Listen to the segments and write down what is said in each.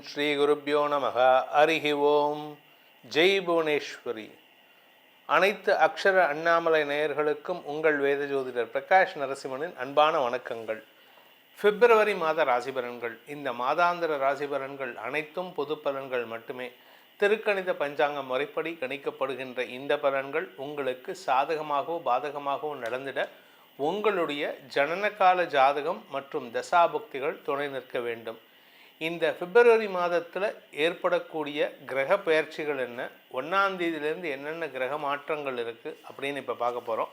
ஸ்ரீ குருப்யோ நமக. ஹரிஹி ஓம். ஜெய் புவனேஸ்வரி. அனைத்து அக்ஷர அண்ணாமலை நேயர்களுக்கும் உங்கள் வேத ஜோதிடர் பிரகாஷ் நரசிம்மனின் அன்பான வணக்கங்கள். பிப்ரவரி மாத ராசி பலன்கள். இந்த மாதாந்திர ராசி பலன்கள் அனைத்தும் பொது பலன்கள் மட்டுமே. திருக்கணித பஞ்சாங்க முறைப்படி கணிக்கப்படுகின்ற இந்த பலன்கள் உங்களுக்கு சாதகமாகவோ பாதகமாகவோ நடந்திட உங்களுடைய ஜனனகால ஜாதகம் மற்றும் தசாபுக்திகள் துணை நிற்க வேண்டும். இந்த பிப்ரவரி மாதத்தில் ஏற்படக்கூடிய கிரக பயிற்சிகள் என்ன, 1ஆம் தேதியிலேருந்து என்னென்ன கிரக மாற்றங்கள் இருக்குது அப்படின்னு இப்போ பார்க்க போகிறோம்.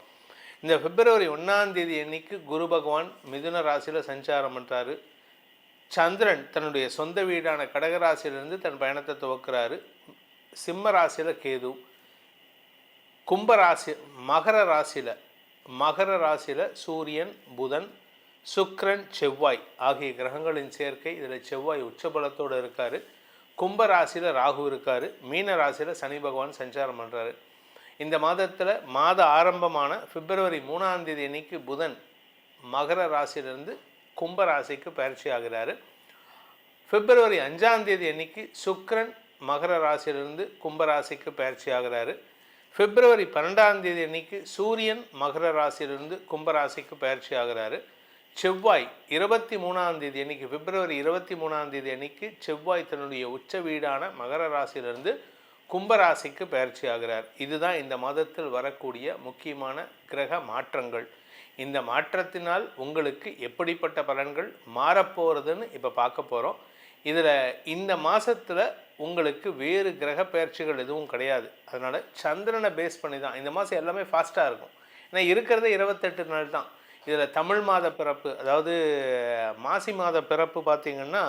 இந்த பிப்ரவரி 1ஆம் தேதி அன்னைக்கு குரு பகவான் மிதுன ராசியில் சஞ்சாரம் பண்ணுறாரு. சந்திரன் தன்னுடைய சொந்த வீடான கடகராசியிலிருந்து தன் பயணத்தை துவக்கிறாரு. சிம்ம ராசியில் கேது, கும்பராசி மகர ராசியில் சூரியன், புதன், சுக்கிரன், செவ்வாய் ஆகிய கிரகங்களின் சேர்க்கை. இதில் செவ்வாய் உச்சபலத்தோடு இருக்கார். கும்ப ராசியில் ராகு இருக்கார். மீன ராசியில் சனி பகவான் சஞ்சாரம் பண்ணுறாரு. இந்த மாதத்தில் மாத ஆரம்பமான பிப்ரவரி 3ஆம் தேதி அன்னைக்கு புதன் மகர ராசியிலிருந்து கும்ப ராசிக்கு பயிற்சி ஆகிறாரு. பிப்ரவரி 5ஆம் தேதி அன்னைக்கு சுக்கிரன் மகர ராசியிலிருந்து கும்ப ராசிக்கு பயிற்சி ஆகிறாரு. பிப்ரவரி 12ஆம் தேதி அன்னைக்கு சூரியன் மகர ராசியிலிருந்து கும்பராசிக்கு பயிற்சி ஆகிறாரு. செவ்வாய் 23ஆம் தேதி அன்னைக்கு பிப்ரவரி 23ஆம் தேதி அன்னைக்கு செவ்வாய் தன்னுடைய உச்ச வீடான மகர ராசியிலிருந்து கும்பராசிக்கு பயிற்சி ஆகிறார். இதுதான் இந்த மாதத்தில் வரக்கூடிய முக்கியமான கிரக மாற்றங்கள். இந்த மாற்றத்தினால் உங்களுக்கு எப்படிப்பட்ட பலன்கள் மாறப்போகிறதுன்னு இப்போ பார்க்க போகிறோம். இதில் இந்த மாதத்தில் உங்களுக்கு வேறு கிரக பயிற்சிகள் எதுவும் கிடையாது. அதனால் சந்திரனை பேஸ் பண்ணி தான் இந்த மாதம் எல்லாமே ஃபாஸ்ட்டாக இருக்கும். ஏன்னா இருக்கிறதே 28 நாள் தான். இதில் தமிழ் மாத பிறப்பு, அதாவது மாசி மாத பிறப்பு பார்த்திங்கன்னா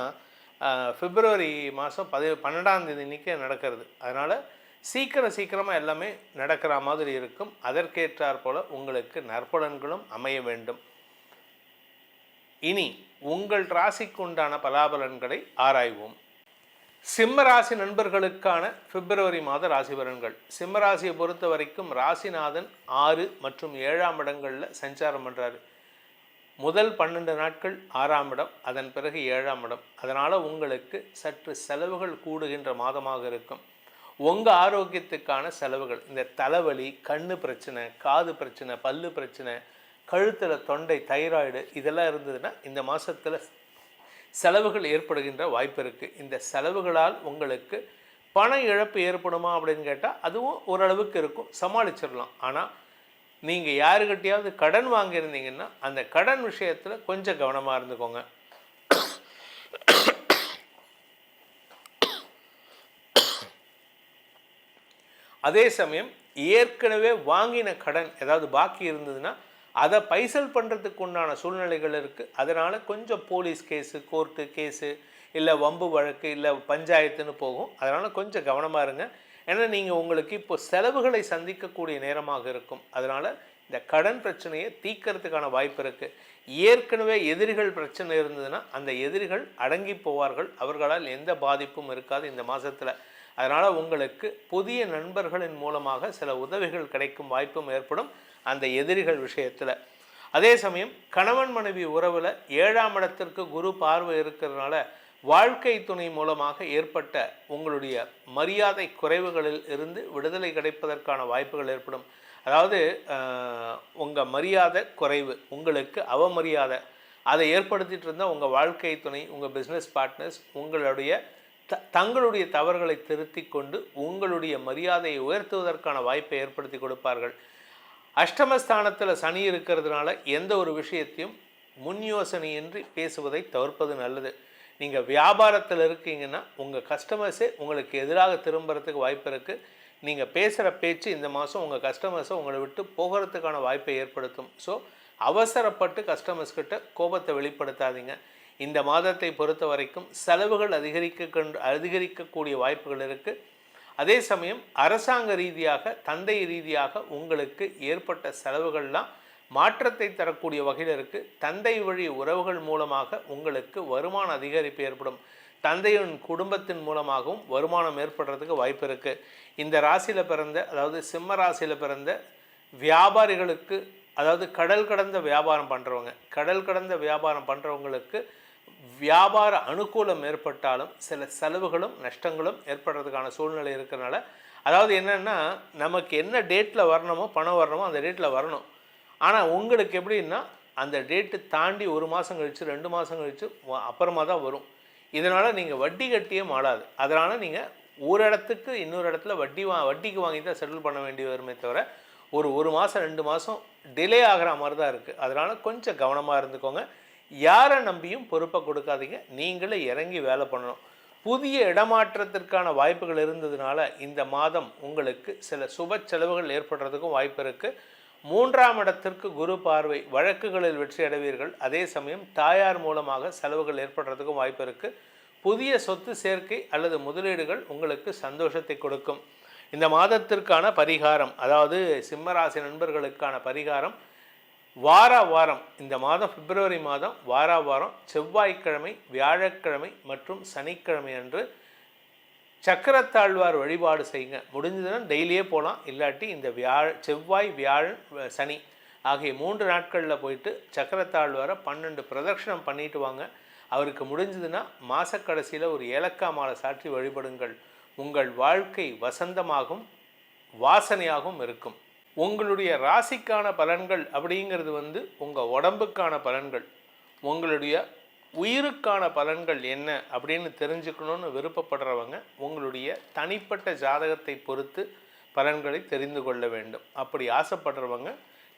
பிப்ரவரி மாதம் 12ஆம் தேதி இன்றைக்கி நடக்கிறது. அதனால் சீக்கிரமாக எல்லாமே நடக்கிற மாதிரி இருக்கும். அதற்கேற்றாற் போல் உங்களுக்கு நற்பலன்களும் அமைய வேண்டும். இனி உங்கள் ராசிக்கு உண்டான பலாபலன்களை ஆராய்வோம். சிம்மராசி நண்பர்களுக்கான பிப்ரவரி மாத ராசி பலன்கள். சிம்மராசியை பொறுத்த வரைக்கும் ராசிநாதன் 6 மற்றும் 7ஆம் இடங்களில் சஞ்சாரம் பண்ணுறாரு. முதல் 12 நாட்கள் 6ஆம் இடம், அதன் பிறகு 7ஆம் இடம். அதனால் உங்களுக்கு சற்று செலவுகள் கூடுகின்ற மாதமாக இருக்கும். உங்கள் ஆரோக்கியத்துக்கான செலவுகள், இந்த தலைவலி, கண்ணு பிரச்சனை, காது பிரச்சனை, பல்லு பிரச்சனை, கழுத்தில் தொண்டை, தைராய்டு இதெல்லாம் இருந்ததுன்னா இந்த மாதத்தில் செலவுகள் ஏற்படுகின்ற வாய்ப்பு இருக்குது. இந்த செலவுகளால் உங்களுக்கு பண இழப்பு ஏற்படுமா அப்படின்னு கேட்டால் அதுவும் ஓரளவுக்கு இருக்கும், சமாளிச்சிடலாம். ஆனால் நீங்கள் யாருக்கிட்டையாவது கடன் வாங்கியிருந்தீங்கன்னா அந்த கடன் விஷயத்தில் கொஞ்சம் கவனமாக இருந்துக்கோங்க. அதே சமயம் ஏற்கனவே வாங்கின கடன் ஏதாவது பாக்கி இருந்ததுன்னா அதை பைசல் பண்ணுறதுக்கு உண்டான சூழ்நிலைகள் இருக்குது. அதனால் கொஞ்சம் போலீஸ் கேஸு, கோர்ட்டு கேஸு, இல்லை வம்பு வழக்கு, இல்லை பஞ்சாயத்துன்னு போகும். அதனால் கொஞ்சம் கவனமாக இருங்க. ஏன்னா நீங்கள் உங்களுக்கு இப்போ செலவுகளை சந்திக்கக்கூடிய நேரமாக இருக்கும். அதனால் இந்த கடன் பிரச்சனையை தீர்க்கறதுக்கான வாய்ப்பு இருக்குது. ஏற்கனவே எதிரிகள் பிரச்சனை இருந்ததுன்னா அந்த எதிரிகள் அடங்கி போவார்கள். அவர்களால் எந்த பாதிப்பும் இருக்காது இந்த மாதத்தில். அதனால் உங்களுக்கு புதிய நண்பர்களின் மூலமாக சில உதவிகள் கிடைக்கும் வாய்ப்பும் ஏற்படும் அந்த எதிரிகள் விஷயத்தில். அதே சமயம் கணவன் மனைவி உறவில் 7ஆம் இடத்திற்கு குரு பார்வை இருக்கிறதுனால வாழ்க்கை துணை மூலமாக ஏற்பட்ட உங்களுடைய மரியாதை குறைவுகளில் இருந்து விடுதலை கிடைப்பதற்கான வாய்ப்புகள் ஏற்படும். அதாவது உங்கள் மரியாதை குறைவு, உங்களுக்கு அவமரியாதை, அதை ஏற்படுத்திகிட்டு இருந்தால் உங்கள் வாழ்க்கை துணை, உங்கள் பிஸ்னஸ் பார்ட்னர்ஸ் தங்களுடைய தவறுகளை திருத்தி கொண்டு உங்களுடைய மரியாதையை உயர்த்துவதற்கான வாய்ப்பை ஏற்படுத்தி கொடுப்பார்கள். அஷ்டமஸ்தானத்தில் சனி இருக்கிறதுனால எந்த ஒரு விஷயத்தையும் முன் யோசனையின்றி பேசுவதை தவிர்ப்பது நல்லது. நீங்கள் வியாபாரத்தில் இருக்கீங்கன்னா உங்கள் கஸ்டமர்ஸே உங்களுக்கு எதிராக திரும்புறதுக்கு வாய்ப்பு இருக்குது. நீங்கள் பேசுகிற பேச்சு இந்த மாதம் உங்கள் கஸ்டமர்ஸை உங்களை விட்டு போகிறதுக்கான வாய்ப்பை ஏற்படுத்தும். ஸோ அவசரப்பட்டு கஸ்டமர்ஸ்கிட்ட கோபத்தை வெளிப்படுத்தாதீங்க. இந்த மாதத்தை பொறுத்த வரைக்கும் செலவுகள் அதிகரிக்கக்கூடிய வாய்ப்புகள் இருக்குது. அதே சமயம் அரசாங்க ரீதியாக, தந்தை ரீதியாக உங்களுக்கு ஏற்பட்ட செலவுகள்லாம் மாற்றத்தை தரக்கூடிய வகையில் இருக்குது. தந்தை வழி உறவுகள் மூலமாக உங்களுக்கு வருமான அதிகரிப்பு ஏற்படும். தந்தையின் குடும்பத்தின் மூலமாகவும் வருமானம் ஏற்படுறதுக்கு வாய்ப்பு இருக்குது. இந்த ராசியில் பிறந்த, அதாவது சிம்ம ராசியில் பிறந்த வியாபாரிகளுக்கு, அதாவது கடல் கடந்த வியாபாரம் பண்ணுறவங்களுக்கு வியாபார அனுகூலம் ஏற்பட்டாலும் சில செலவுகளும் நஷ்டங்களும் ஏற்படுறதுக்கான சூழ்நிலை இருக்கிறனால, அதாவது என்னென்னா நமக்கு என்ன டேட்டில் வரணுமோ பணம் வரணுமோ அந்த டேட்டில் வரணும். ஆனால் உங்களுக்கு எப்படின்னா அந்த டேட்டு தாண்டி 1 மாதம் கழித்து 2 மாதம் கழித்து அப்புறமா தான் வரும். இதனால் நீங்கள் வட்டி கட்டியே மாடாது. அதனால் நீங்கள் ஒரு இடத்துக்கு இன்னொரு இடத்துல வட்டிக்கு வாங்கி தான் செட்டில் பண்ண வேண்டி வருமே தவிர ஒரு மாதம் 2 மாதம் டிலே ஆகிற மாதிரி தான் இருக்குது. அதனால் கொஞ்சம் கவனமாக இருந்துக்கோங்க. யாரை நம்பியும் பொறுப்பை கொடுக்காதீங்க. நீங்களே இறங்கி வேலை பண்ணணும். புதிய இடமாற்றத்திற்கான வாய்ப்புகள் இருந்ததுனால இந்த மாதம் உங்களுக்கு சில சுப செலவுகள் ஏற்படுறதுக்கும் வாய்ப்பு இருக்குது. 3ஆம் இடத்திற்கு குரு பார்வை, வழக்குகளில் வெற்றி அடைவீர்கள். அதே சமயம் தாயார் மூலமாக செலவுகள் ஏற்படுறதுக்கும் வாய்ப்பு இருக்குது. புதிய சொத்து சேர்க்கை அல்லது முதலீடுகள் உங்களுக்கு சந்தோஷத்தை கொடுக்கும். இந்த மாதத்திற்கான பரிகாரம், அதாவது சிம்மராசி நண்பர்களுக்கான பரிகாரம், வாரம் இந்த மாதம் பிப்ரவரி மாதம் வாரம் செவ்வாய்க்கிழமை, வியாழக்கிழமை மற்றும் சனிக்கிழமை அன்று சக்கரத்தாழ்வார் வழிபாடு செய்யுங்க. முடிஞ்சதுன்னா டெய்லியே போகலாம். இல்லாட்டி இந்த செவ்வாய், வியாழன், சனி ஆகிய 3 நாட்களில் போயிட்டு சக்கரத்தாழ்வாரை 12 பிரதட்சணம் பண்ணிட்டு வாங்க. அவருக்கு முடிஞ்சதுன்னா மாதக்கடைசியில் ஒரு ஏலக்காய் மாலை சாற்றி வழிபடுங்கள். உங்கள் வாழ்க்கை வசந்தமாகவும் வாசனையாகவும் இருக்கும். உங்களுடைய ராசிக்கான பலன்கள் அப்படிங்கிறது உங்கள் உடம்புக்கான பலன்கள். உங்களுடைய உயிருக்கான பலன்கள் என்ன அப்படின்னு தெரிஞ்சுக்கணுன்னு விருப்பப்படுறவங்க உங்களுடைய தனிப்பட்ட ஜாதகத்தை பொறுத்து பலன்களை தெரிந்து கொள்ள வேண்டும். அப்படி ஆசைப்படுறவங்க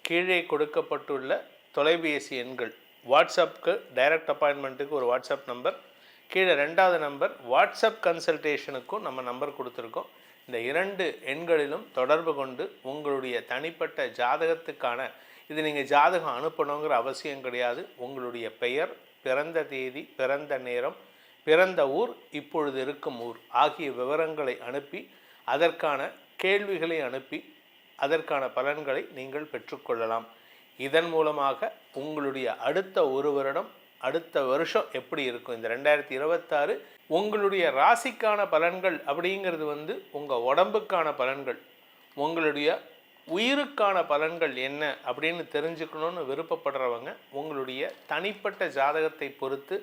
கீழே கொடுக்கப்பட்டுள்ள தொலைபேசி எண்கள், வாட்ஸ்அப்புக்கு டைரக்ட் அப்பாயின்மெண்ட்டுக்கு ஒரு வாட்ஸ்அப் நம்பர், கீழே 2வது நம்பர் வாட்ஸ்அப் கன்சல்டேஷனுக்கும் நம்ம நம்பர் கொடுத்துருக்கோம். இந்த 2 எண்களிலும் தொடர்பு கொண்டு உங்களுடைய தனிப்பட்ட ஜாதகத்துக்கான, இது நீங்கள் ஜாதகம் அனுப்பணுங்கிற அவசியம் கிடையாது. உங்களுடைய பெயர், பிறந்த தேதி, பிறந்த நேரம், பிறந்த ஊர், இப்பொழுது இருக்கும் ஊர் ஆகிய விவரங்களை அனுப்பி அதற்கான கேள்விகளை அனுப்பி அதற்கான பலன்களை நீங்கள் பெற்றுக்கொள்ளலாம். இதன் மூலமாக உங்களுடைய அடுத்த 1 வருடம், அடுத்த வருஷம் எப்படி இருக்கும், இந்த 2026 உங்களுடைய ராசிக்கான பலன்கள் அப்படிங்கிறது உங்கள் உடம்புக்கான பலன்கள். உங்களுடைய உயிருக்கான பலன்கள் என்ன அப்படின்னு தெரிஞ்சுக்கணுன்னு விருப்பப்படுறவங்க உங்களுடைய தனிப்பட்ட ஜாதகத்தை பொறுத்து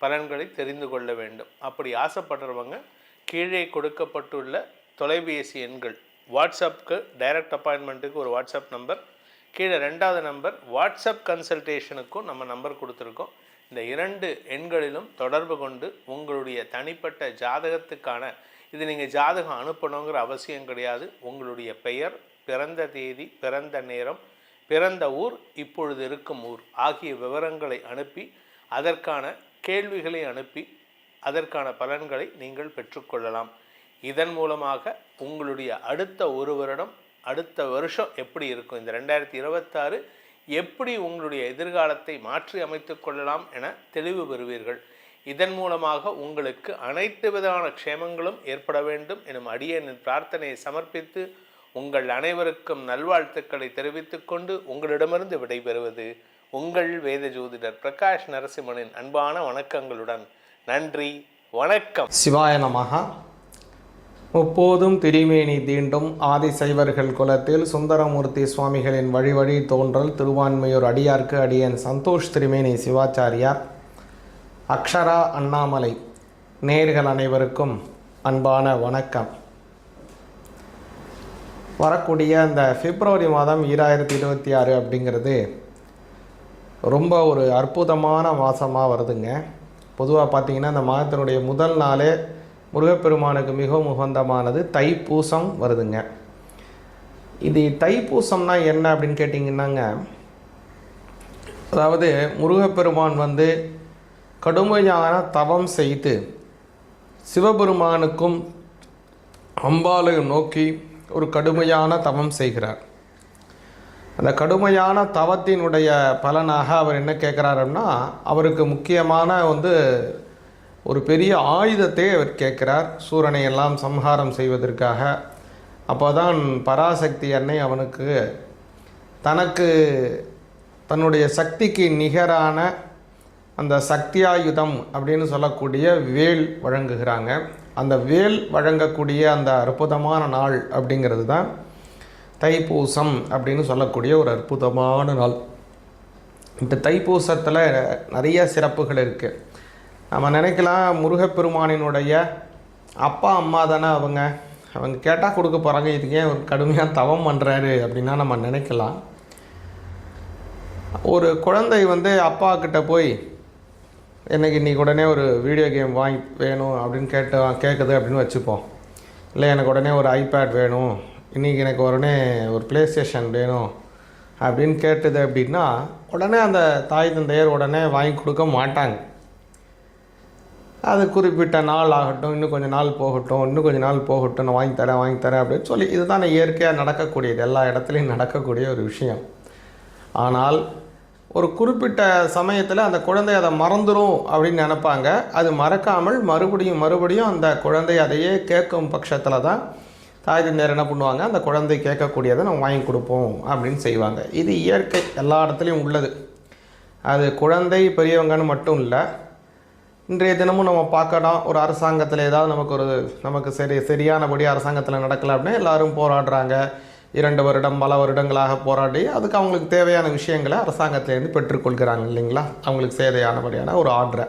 பலன்களை தெரிந்து கொள்ள வேண்டும். அப்படி ஆசைப்படுறவங்க கீழே கொடுக்கப்பட்டுள்ள தொலைபேசி எண்கள், வாட்ஸ்அப்புக்கு டைரக்ட் அப்பாயின்மெண்ட்டுக்கு ஒரு வாட்ஸ்அப் நம்பர், கீழே 2வது நம்பர் வாட்ஸ்அப் கன்சல்டேஷனுக்கும் நம்ம நம்பர் கொடுத்துருக்கோம். இந்த 2 எண்களிலும் தொடர்பு கொண்டு உங்களுடைய தனிப்பட்ட ஜாதகத்துக்கான, இது நீங்கள் ஜாதகம் அனுப்பணுங்கிற அவசியம் கிடையாது. உங்களுடைய பெயர், பிறந்த தேதி, பிறந்த நேரம், பிறந்த ஊர், இப்பொழுது இருக்கும் ஊர் ஆகிய விவரங்களை அனுப்பி அதற்கான கேள்விகளை அனுப்பி அதற்கான பலன்களை நீங்கள் பெற்றுக்கொள்ளலாம். இதன் மூலமாக உங்களுடைய அடுத்த 1 வருடம், அடுத்த வருஷம் எப்படி இருக்கும், இந்த 2026 எப்படி உங்களுடைய எதிர்காலத்தை மாற்றி அமைத்து கொள்ளலாம் என தெளிவு பெறுவீர்கள். இதன் மூலமாக உங்களுக்கு அனைத்து விதமான க்ஷேமங்களும் ஏற்பட வேண்டும் எனும் அடியேனின் பிரார்த்தனையை சமர்ப்பித்து உங்கள் அனைவருக்கும் நல்வாழ்த்துக்களை தெரிவித்துக் கொண்டு உங்களிடமிருந்து விடைபெறுவது உங்கள் வேத ஜோதிடர் பிரகாஷ் நரசிம்மனின் அன்பான வணக்கங்களுடன். நன்றி, வணக்கம். சிவாய நமஹ. முப்போதும் திரிமேனி தீண்டும் ஆதிசைவர்கள் குலத்தில் சுந்தரமூர்த்தி சுவாமிகளின் வழி தோன்றல் திருவான்மையூர் அடியார்க்கு அடியேன் சந்தோஷ் திரிமேனி சிவாச்சாரியார். அக்ஷரா அண்ணாமலை நேயர்கள் அனைவருக்கும் அன்பான வணக்கம். வரக்கூடிய அந்த பிப்ரவரி மாதம் 2026 அப்படிங்கிறது ரொம்ப ஒரு அற்புதமான மாதமாக வருதுங்க. பொதுவாக பார்த்திங்கன்னா இந்த மாதத்தினுடைய முதல் நாளே முருகப்பெருமானுக்கு மிகவும் உகந்தமானது தைப்பூசம் வருதுங்க. இது தைப்பூசம்னா என்ன அப்படின்னு கேட்டிங்கன்னாங்க, அதாவது முருகப்பெருமான் கடுமையான தவம் செய்து சிவபெருமானுக்கும் அம்பாளையும் நோக்கி ஒரு கடுமையான தவம் செய்கிறார். அந்த கடுமையான தவத்தினுடைய பலனாக அவர் என்ன கேட்குறாருன்னா, அவருக்கு முக்கியமான ஒரு பெரிய ஆயுதத்தை அவர் கேட்குறார், சூரனை எல்லாம் சம்ஹாரம் செய்வதற்காக. அப்போ தான் பராசக்தி அன்னை அவனுக்கு தனக்கு தன்னுடைய சக்திக்கு நிகரான அந்த சக்தியாயுதம் அப்படின்னு சொல்லக்கூடிய வேல் வழங்குகிறாங்க. அந்த வேல் வழங்கக்கூடிய அந்த அற்புதமான நாள் அப்படிங்கிறது தான் தைப்பூசம் அப்படின்னு சொல்லக்கூடிய ஒரு அற்புதமான நாள். இந்த தைப்பூசத்தில் நிறைய சிறப்புகள் இருக்குது. நம்ம நினைக்கலாம் முருகப்பெருமானினுடைய அப்பா அம்மா தானே அவங்க கேட்டால் கொடுக்க போகிறாங்க, இதுக்கு ஏன் ஒரு கடுமையாக தவம் பண்ணுறாரு அப்படின்னா நம்ம நினைக்கலாம். ஒரு குழந்தை வந்து அப்பா கிட்ட போய் எனக்கு இன்றைக்கி உடனே ஒரு வீடியோ கேம் வாங்கி வேணும் அப்படின்னு கேட்குது அப்படின்னு வச்சுப்போம். இல்லை எனக்கு உடனே ஒரு ஐபேட் வேணும், இன்றைக்கி எனக்கு உடனே ஒரு ப்ளே ஸ்டேஷன் வேணும் அப்படின்னு கேட்டது அப்படின்னா உடனே அந்த தாய் தந்தையர் உடனே வாங்கி கொடுக்க மாட்டாங்க. அது குறிப்பிட்ட நாள் ஆகட்டும், இன்னும் கொஞ்சம் நாள் போகட்டும், நான் வாங்கி தரேன் அப்படின்னு சொல்லி இதுதான் இயற்கையாக நடக்கக்கூடியது, எல்லா இடத்துலையும் நடக்கக்கூடிய ஒரு விஷயம். ஆனால் ஒரு குறிப்பிட்ட சமயத்தில் அந்த குழந்தை அதை மறந்துடும் அப்படின்னு நினைப்பாங்க. அது மறக்காமல் மறுபடியும் அந்த குழந்தை அதையே கேட்கும் பட்சத்தில் தான் தாய் தந்தையர் என்ன பண்ணுவாங்க, அந்த குழந்தை கேட்கக்கூடியதை நம்ம வாங்கி கொடுப்போம் அப்படின்னு செய்வாங்க. இது இயற்கை, எல்லா இடத்துலையும் உள்ளது. அது குழந்தை பெரியவங்கன்னு மட்டும் இல்லை. இன்றைய தினமும் நம்ம பார்க்கலாம், ஒரு அரசாங்கத்தில் ஏதாவது நமக்கு சரியானபடி அரசாங்கத்தில் நடக்கலை அப்படின்னா எல்லோரும் போராடுறாங்க. 2 வருடம் பல வருடங்களாக போராடி அதுக்கு அவங்களுக்கு தேவையான விஷயங்களை அரசாங்கத்திலேருந்து பெற்றுக்கொள்கிறாங்க இல்லைங்களா, அவங்களுக்கு தேவையானபடியான ஒரு ஆர்டரை.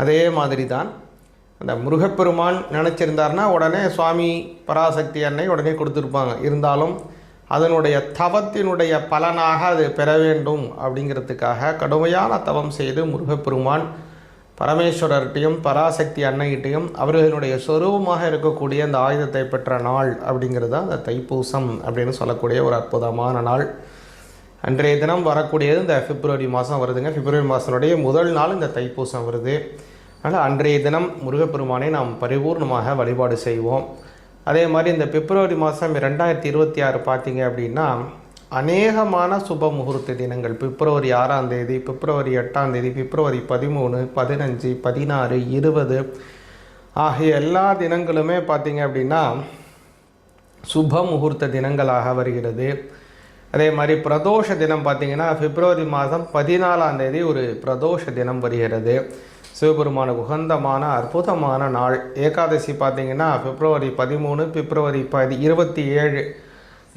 அதே மாதிரி தான் அந்த முருகப்பெருமான் நினச்சிருந்தார்னா உடனே சுவாமி பராசக்தி அன்னை உடனே கொடுத்துருப்பாங்க. இருந்தாலும் அதனுடைய தவத்தினுடைய பலனாக அது பெற வேண்டும் அப்படிங்கிறதுக்காக கடுமையான தவம் செய்து முருகப்பெருமான் பரமேஸ்வரர்கிட்டையும் பராசக்தி அன்னைகிட்டையும் அவர்களுடைய சொரூபமாக இருக்கக்கூடிய அந்த ஆயுதத்தை பெற்ற நாள் அப்படிங்கிறது அந்த தைப்பூசம் அப்படின்னு சொல்லக்கூடிய ஒரு அற்புதமான நாள். அன்றைய தினம் வரக்கூடியது இந்த பிப்ரவரி மாதம் வருதுங்க. பிப்ரவரி மாதத்தினுடைய முதல் நாள் இந்த தைப்பூசம் வருது. அதனால் அன்றைய தினம் முருகப்பெருமானை நாம் பரிபூர்ணமாக வழிபாடு செய்வோம். அதே மாதிரி இந்த பிப்ரவரி மாதம் 2026 பார்த்தீங்க அப்படின்னா அநேகமான சுப முகூர்த்த தினங்கள். பிப்ரவரி 6ஆம் தேதி, பிப்ரவரி 8ஆம் தேதி, பிப்ரவரி 13, 15, 16, 20 ஆகிய எல்லா தினங்களுமே பார்த்திங்க அப்படின்னா சுப முகூர்த்த தினங்களாக வருகிறது. அதே மாதிரி பிரதோஷ தினம் பார்த்திங்கன்னா பிப்ரவரி மாதம் 14ஆம் தேதி ஒரு பிரதோஷ தினம் வருகிறது. சிவபெருமானுக்கு உகந்தமான அற்புதமான நாள். ஏகாதசி பார்த்திங்கன்னா பிப்ரவரி 13, பிப்ரவரி 27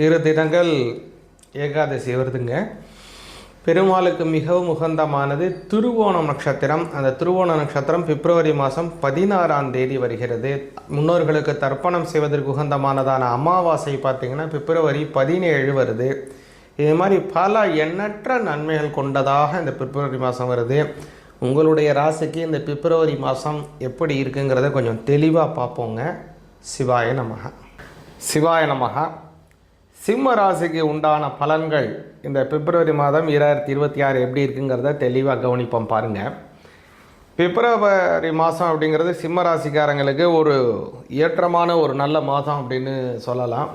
இரு தினங்கள் ஏகாதசி வருதுங்க. பெருமாளுக்கு மிகவும் உகந்தமானது திருவோணம் நட்சத்திரம். அந்த திருவோண நட்சத்திரம் பிப்ரவரி மாதம் 16ஆம் தேதி வருகிறது. முன்னோர்களுக்கு தர்ப்பணம் செய்வதற்கு உகந்தமானதான அமாவாசை பார்த்திங்கன்னா பிப்ரவரி 17 வருது. இது மாதிரி பல எண்ணற்ற நன்மைகள் கொண்டதாக இந்த பிப்ரவரி மாதம் வருது. உங்களுடைய ராசிக்கு இந்த பிப்ரவரி மாதம் எப்படி இருக்குங்கிறத கொஞ்சம் தெளிவாக பார்ப்போங்க. சிவாய நமக. சிவாய நமக. சிம்ம ராசிக்கு உண்டான பலன்கள் இந்த பிப்ரவரி மாதம் 2026 எப்படி இருக்குங்கிறத தெளிவாக கவனிப்போம் பாருங்கள். பிப்ரவரி மாதம் அப்படிங்கிறது சிம்ம ராசிக்காரங்களுக்கு ஒரு ஏற்றமான ஒரு நல்ல மாதம் அப்படின்னு சொல்லலாம்.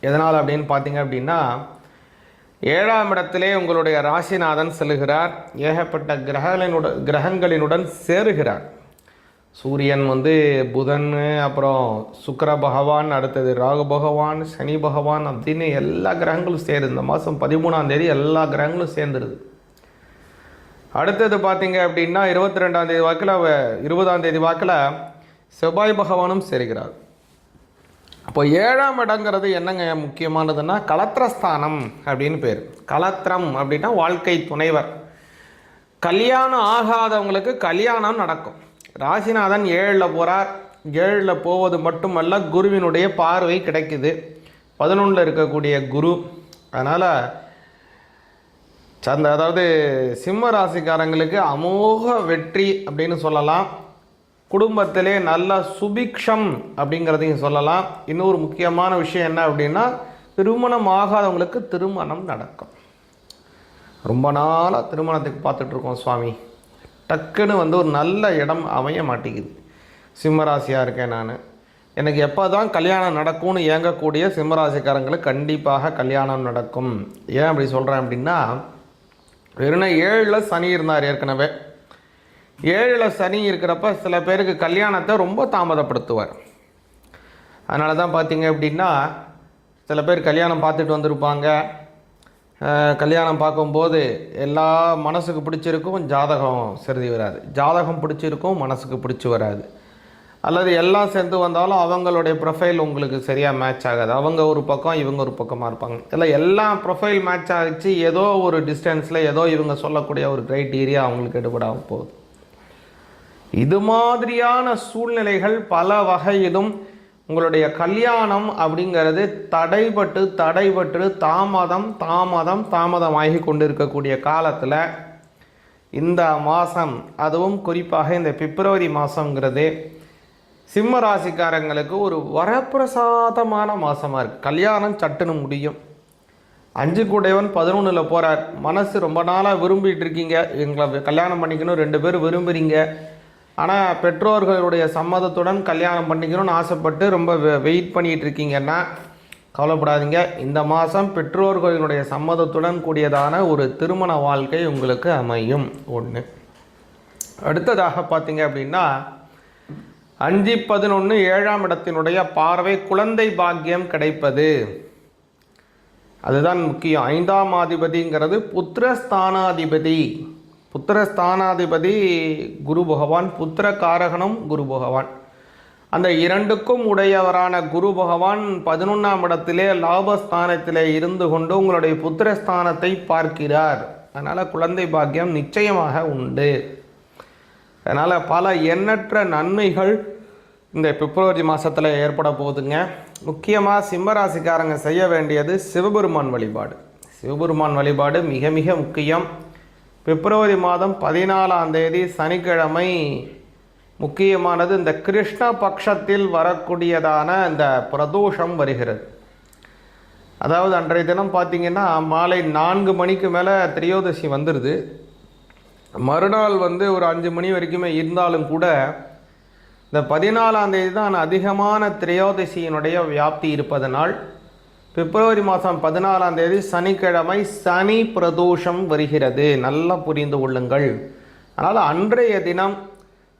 எதனால் அப்படின்னு பார்த்தீங்க அப்படின்னா 7ஆம் இடத்திலே உங்களுடைய ராசிநாதன் செல்கிறார். ஏகப்பட்ட கிரகங்களினுடன் சேருகிறார். சூரியன் புதன், அப்புறம் சுக்கிர பகவான், அடுத்தது ராகு பகவான், சனி பகவான் அப்படின்னு எல்லா கிரகங்களும் சேருது. இந்த மாதம் 13ஆம் தேதி எல்லா கிரகங்களும் சேர்ந்துருது. அடுத்தது பார்த்திங்க அப்படின்னா 22ஆம் தேதி வாக்கில் 20ஆம் தேதி வாக்கில் செவ்வாய் பகவானும் சேருகிறார். அப்போ 7ஆம் இடங்கிறது என்னங்க முக்கியமானதுன்னா களத்திரஸ்தானம் அப்படின்னு பேர். களத்திரம் அப்படின்னா வாழ்க்கை துணைவர். கல்யாணம் ஆகாதவங்களுக்கு கல்யாணம் நடக்கும். ராசிநாதன் 7ல் போகிறார். 7ல் போவது மட்டுமல்ல, குருவினுடைய பார்வை கிடைக்குது. 11ல் இருக்கக்கூடிய குரு. அதனால் அதாவது சிம்ம ராசிக்காரங்களுக்கு அமோக வெற்றி அப்படின்னு சொல்லலாம். குடும்பத்திலே நல்ல சுபிக்ஷம் அப்படிங்கிறதையும் சொல்லலாம். இன்னொரு முக்கியமான விஷயம் என்ன அப்படின்னா திருமணம் ஆகாதவங்களுக்கு திருமணம் நடக்கும். ரொம்ப நாளாக திருமணத்துக்கு பார்த்துட்ருக்கோம் சுவாமி, டக்குன்னு ஒரு நல்ல இடம் அமைய மாட்டேங்குது. சிம்மராசியாக இருக்கேன் நான், எனக்கு எப்போ தான் கல்யாணம் நடக்கும்னு இயங்கக்கூடிய சிம்மராசிக்காரங்களுக்கு கண்டிப்பாக கல்யாணம் நடக்கும். ஏன் அப்படி சொல்கிறேன் அப்படின்னா வெறும் 7ல் சனி இருந்தார். ஏற்கனவே 7ல் சனி இருக்கிறப்ப சில பேருக்கு கல்யாணத்தை ரொம்ப தாமதப்படுத்துவார். அதனால தான் பார்த்தீங்க அப்படின்னா சில பேர் கல்யாணம் பார்த்துட்டு வந்திருப்பாங்க. கல்யாணம் பார்க்கும்போது எல்லா மனசுக்கு பிடிச்சிருக்கும், ஜாதகம் சரி வராது. ஜாதகம் பிடிச்சிருக்கும், மனசுக்கு பிடிச்சி வராது. அல்லது எல்லாம் சேர்ந்து வந்தாலும் அவங்களுடைய ப்ரொஃபைல் உங்களுக்கு சரியாக மேட்ச் ஆகாது. அவங்க ஒரு பக்கம், இவங்க ஒரு பக்கமாக இருப்பாங்க. இல்லை எல்லா ப்ரொஃபைல் மேட்ச் ஆகிடுச்சு, ஏதோ ஒரு டிஸ்டன்ஸில் ஏதோ இவங்க சொல்லக்கூடிய ஒரு க்ரைட்டீரியா அவங்களுக்கு எடுபடாமல் போகுது. இது மாதிரியான சூழ்நிலைகள் பல வகையிலும் உங்களுடைய கல்யாணம் அப்படிங்கிறது தடைபட்டு தாமதமாகி கொண்டிருக்கக்கூடிய காலத்தில் இந்த மாதம், அதுவும் குறிப்பாக இந்த பிப்ரவரி மாதங்கிறது சிம்ம ராசிக்காரங்களுக்கு ஒரு வரப்பிரசாதமான மாதமாக இருக்குது. கல்யாணம் சட்டுன்னு முடியும். 5 கூடையவன் 11ல் போகிறார். மனசு ரொம்ப நாளாக விரும்பிகிட்டு இருக்கீங்க, எங்களை கல்யாணம் பண்ணிக்கணும், 2 பேர் விரும்புகிறீங்க. ஆனால் பெற்றோர்களுடைய சம்மதத்துடன் கல்யாணம் பண்ணிக்கணும்னு ஆசைப்பட்டு ரொம்ப வெயிட் பண்ணிகிட்டு இருக்கீங்கன்னா கவலைப்படாதீங்க. இந்த மாதம் பெற்றோர்களுடைய சம்மதத்துடன் கூடியதான ஒரு திருமண வாழ்க்கை உங்களுக்கு அமையும். ஒன்று. அடுத்ததாக பார்த்தீங்க அப்படின்னா 5-11 7ஆம் இடத்தினுடைய பார்வை, குழந்தை பாக்கியம் கிடைப்பது, அதுதான் முக்கியம். 5ஆம் அதிபதிங்கிறது புத்திரஸ்தானாதிபதி. புத்திரஸ்தானாதிபதி குரு பகவான், புத்திர காரகனும் குரு பகவான். அந்த இரண்டுக்கும் உடையவரான குரு பகவான் 11ஆம் இடத்திலே லாபஸ்தானத்திலே இருந்து கொண்டு உங்களுடைய புத்திரஸ்தானத்தை பார்க்கிறார். அதனால் குழந்தை பாக்கியம் நிச்சயமாக உண்டு. அதனால் பல எண்ணற்ற நன்மைகள் இந்த பிப்ரவரி மாதத்தில் ஏற்பட போகுதுங்க. முக்கியமாக சிம்மராசிக்காரங்க செய்ய வேண்டியது சிவபெருமான் வழிபாடு. சிவபெருமான் வழிபாடு மிக மிக முக்கியம். பிப்ரவரி மாதம் 14ஆம் தேதி சனிக்கிழமை முக்கியமானது. இந்த கிருஷ்ண பட்சத்தில் வரக்கூடியதான இந்த பிரதோஷம் வருகிறது. அதாவது அன்றைய தினம் பார்த்திங்கன்னா மாலை 4 மணிக்கு மேலே திரையோதசி வந்துடுது. மறுநாள் ஒரு 5 மணி வரைக்குமே இருந்தாலும் கூட இந்த 14ஆம் தேதி தான் அதிகமான திரையோதசியினுடைய வியாப்தி இருப்பதனால் பிப்ரவரி மாதம் 14ஆம் தேதி சனிக்கிழமை சனி பிரதோஷம் வருகிறது. நல்லா புரிந்து கொள்ளுங்கள். அதனால் அன்றைய தினம்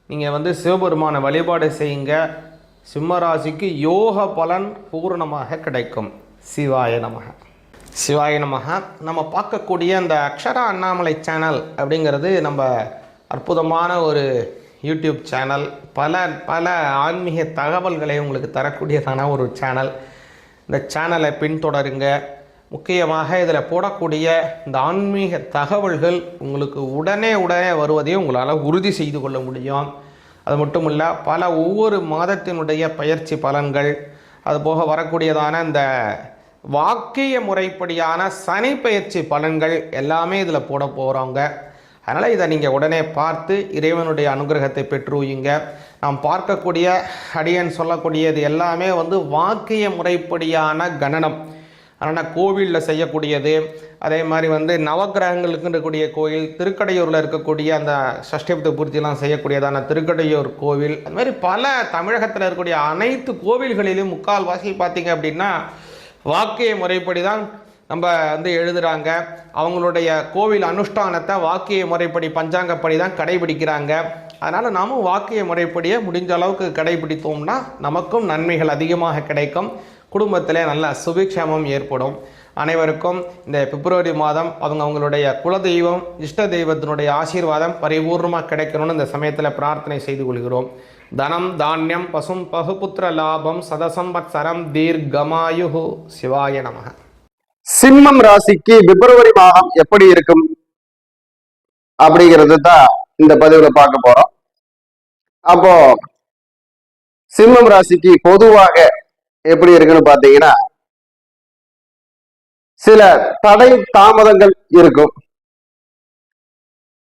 நீங்கள் சிவபெருமான வழிபாடு செய்யுங்க. சிம்மராசிக்கு யோக பலன் பூர்ணமாக கிடைக்கும். சிவாய நமக. சிவாய நமக. நம்ம பார்க்கக்கூடிய அந்த அக்ஷரா அண்ணாமலை சேனல் அப்படிங்கிறது நம்ம அற்புதமான ஒரு யூடியூப் சேனல். பல ஆன்மீக தகவல்களை உங்களுக்கு தரக்கூடியதான ஒரு சேனல். இந்த சேனலை பின்தொடருங்க. முக்கியமாக இதில் போடக்கூடிய இந்த ஆன்மீக தகவல்கள் உங்களுக்கு உடனே வருவதையும் உங்களால் உறுதி செய்து கொள்ள முடியும். அது மட்டும் இல்லை, ஒவ்வொரு மாதத்தினுடைய பயிற்சி பலன்கள், அதுபோக வரக்கூடியதான இந்த வாக்கிய முறைப்படியான சனி பயிற்சி பலன்கள் எல்லாமே இதில் போட போகிறோங்க. அதனால் இதை நீங்கள் உடனே பார்த்து இறைவனுடைய அனுகிரகத்தை பெற்றுவீங்க. நாம் பார்க்கக்கூடிய அடியன் சொல்லக்கூடியது எல்லாமே வாக்கிய முறைப்படியான கணனம். அதனால் கோவிலில் செய்யக்கூடியது, அதே மாதிரி நவக்கிரகங்களுக்கு இருக்கக்கூடிய கோயில், திருக்கடையூரில் இருக்கக்கூடிய அந்த சஷ்டிபத்து பூர்த்தியெல்லாம் செய்யக்கூடியதான திருக்கடையூர் கோவில், அது மாதிரி பல தமிழகத்தில் இருக்கக்கூடிய அனைத்து கோவில்களிலும் முக்கால்வாசி பார்த்திங்க அப்படின்னா வாக்கிய முறைப்படி தான் நம்ம எழுதுகிறாங்க. அவங்களுடைய கோவில் அனுஷ்டானத்தை வாக்கிய முறைப்படி பஞ்சாங்கப்படி தான் கடைபிடிக்கிறாங்க. அதனால் நாமும் வாக்கிய முறைப்படியே முடிஞ்ச அளவுக்கு கடைபிடித்தோம்னா நமக்கும் நன்மைகள் அதிகமாக கிடைக்கும். குடும்பத்தில் நல்ல சுபிக்ஷமம் ஏற்படும். அனைவருக்கும் இந்த பிப்ரவரி மாதம் அவங்களுடைய குலதெய்வம், இஷ்ட தெய்வத்தினுடைய ஆசீர்வாதம் பரிபூர்ணமாக கிடைக்கணும்னு இந்த சமயத்தில் பிரார்த்தனை செய்து கொள்கிறோம். தனம் தானியம் பசும் பகுபுத்திர லாபம் சதசம்பத்சரம் தீர்க்கமாயு. சிவாய நமக. சிம்மம் ராசிக்கு பிப்ரவரி மாதம் எப்படி இருக்கும் அப்படிங்கிறது தான் இந்த பதிவுல பார்க்க போறோம். அப்போ சிம்மம் ராசிக்கு பொதுவாக எப்படி இருக்குன்னு பாத்தீங்கன்னா சில தடை தாமதங்கள் இருக்கும்.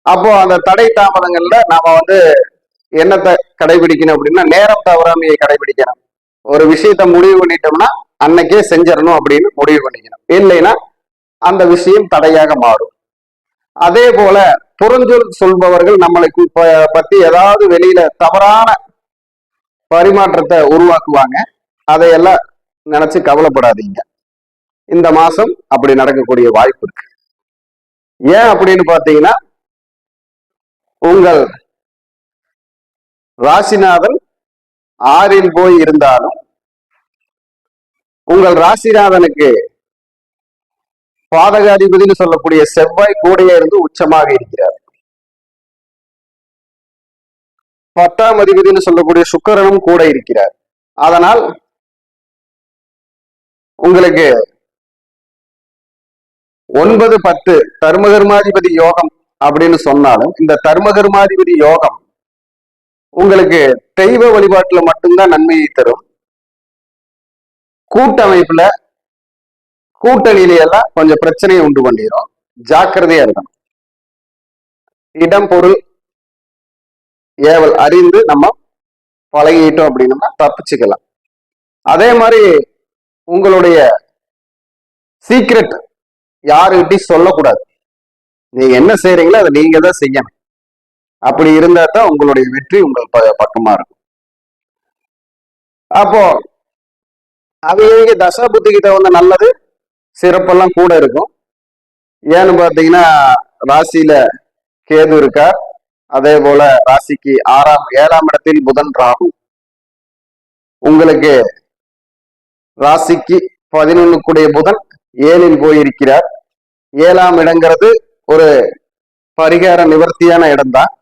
அப்போ அந்த தடை தாமதங்கள்ல நாம என்னத்தை கடைபிடிக்கணும் அப்படின்னா நேரம் தவறாமையை கடைபிடிக்கணும். ஒரு விஷயத்த முடிவு பண்ணிட்டோம்னா அன்னைக்கே செஞ்சிடணும் அப்படின்னு முடிவு பண்ணிக்கணும். இல்லைன்னா அந்த விஷயம் தடையாக மாறும். அதே போல புறஞ்சொல் சொல்பவர்கள் நம்மளுக்கு பத்தி ஏதாவது வெளியில தவறான பரிமாற்றத்தை உருவாக்குவாங்க. அதையெல்லாம் நினைச்சு கவலைப்படாதீங்க. இந்த மாசம் அப்படி நடக்கக்கூடிய வாய்ப்பு இருக்கு. ஏன் அப்படின்னு பாத்தீங்கன்னா உங்கள் ராசிநாதன் 6ல் போய் இருந்தாலும் உங்கள் ராசிநாதனுக்கு பாதகாதிபதினு சொல்லக்கூடிய செவ்வாய் கூடையே இருந்து உச்சமாக இருக்கிறார். 10ஆம் அதிபதினு சொல்லக்கூடிய சுக்கிரனும் கூட இருக்கிறார். அதனால் உங்களுக்கு 9-10 தர்மகர்மாதிபதி யோகம் அப்படின்னு சொன்னாலும் இந்த தர்மகர்மாதிபதி யோகம் உங்களுக்கு தெய்வ வழிபாட்டுல மட்டும்தான் நன்மையை தரும். கூட்டமைப்புல கூட்டணியில எல்லாம் கொஞ்சம் பிரச்சனையை உண்டு பண்ணிடும். ஜாக்கிரதையா இருக்கணும். இடம் பொருள் ஏவல் அறிந்து நம்ம பழகிட்டோம் அப்படின்னா தப்பிச்சுக்கலாம். அதே மாதிரி உங்களுடைய சீக்ரெட் யாருகிட்டையும் சொல்லக்கூடாது. நீங்க என்ன செய்யறீங்களோ அதை நீங்க தான் செய்யணும். அப்படி இருந்தா தான் உங்களுடைய வெற்றி உங்கள் பக்கமா இருக்கும். அப்போ அவங்க தசா புத்திக்கு தகுந்த நல்லது சிறப்பெல்லாம் கூட இருக்கும். ஏன்னு பார்த்தீங்கன்னா ராசியில கேது இருக்கார். அதே போல ராசிக்கு 7ஆம் இடத்தில் புதன் ராகு. உங்களுக்கு ராசிக்கு 11 புதன் 7ல் போயிருக்கிறார். 7ஆம் இடங்கிறது ஒரு பரிகார நிவர்த்தியான இடம்தான்.